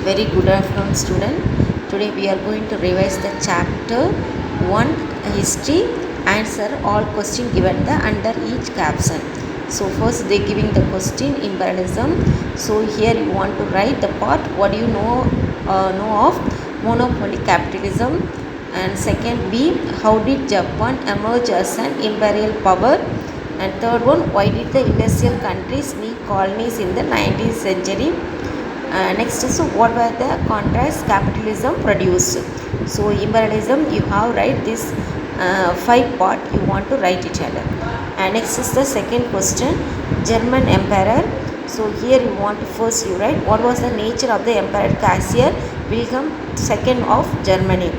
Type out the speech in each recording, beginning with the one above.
Very good afternoon, student. Today we are going to revise the chapter 1 history. Answer all question given the under each caption. So first they giving the question imperialism. So here you want to write the part what do you know of monopoly capitalism, and second B, how did Japan emerge as an imperial power, and third one, why did the industrial countries need colonies in the 19th century. Next is what were the contrasts capitalism produced. So imperialism you have write this 5 part you want to write each other. And next is the second question, German emperor. So here you want to first you write what was the nature of the emperor Caesar Wilhelm II of Germany,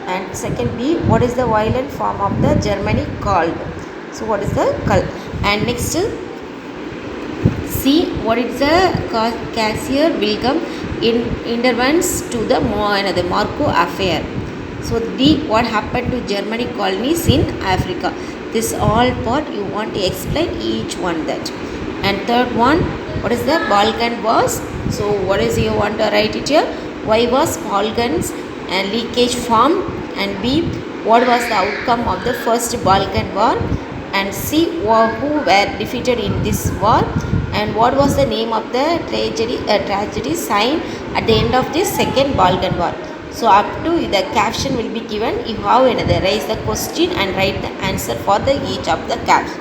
and second B, what is the violent form of the Germany called. So what is the cult, and next C, what is the Caesar Wilhelm intervenes to the Marco affair. So D, what happened to Germany colonies in Africa. This all part you want to explain each one that. And third one, what is the Balkan Wars. So what is you want to write it here, why was Balkans and leakage formed, and B, what was the outcome of the first Balkan War, and C, who were defeated in this war, and what was the name of the tragedy sign at the end of this second Balkan War. So up to the caption will be given. You have another raise the question and write the answer for the each of the caption.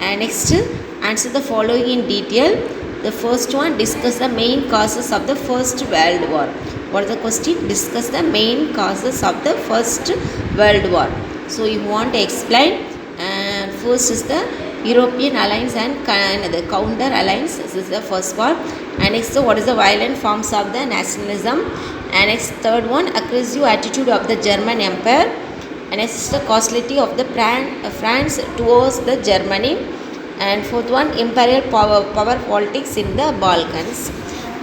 And next, answer the following in detail. The first one, discuss the main causes of the First World War. What is the question? Discuss the main causes of the First World War. So you want to explain. And first is the European alliance and the counter alliance. This is the first part. And next, what is the violent forms of the nationalism. And next, third one, aggressive attitude of the German Empire. And next, the causality of the France towards the Germany. And fourth one, imperial power politics in the Balkans.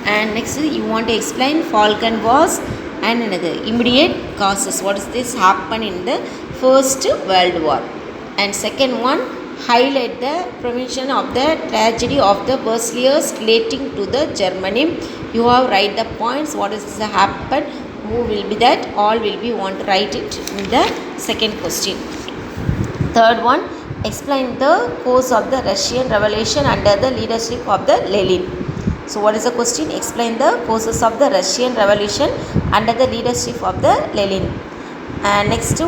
And next, you want to explain Balkan Wars and another immediate causes. What is this happen in the First World War. And second one, highlight the prevention of the tragedy of the Versailles relating to the Germany. You have write the points, what is the happen, who will be that, all will be want to write it in the second question. Third one, explain the course of the Russian Revolution under the leadership of the Lenin. So what is the question? Explain the causes of the Russian Revolution under the leadership of the Lenin. And next,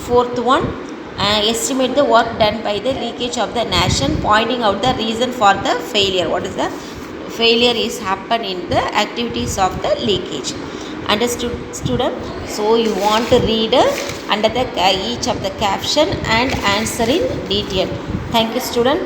fourth one, estimate the work done by the leakage of the nation, pointing out the reason for the failure. What is the failure is happen in the activities of the leakage. Understood, student? So you want to read under the each of the caption and answer in detail. Thank you, student.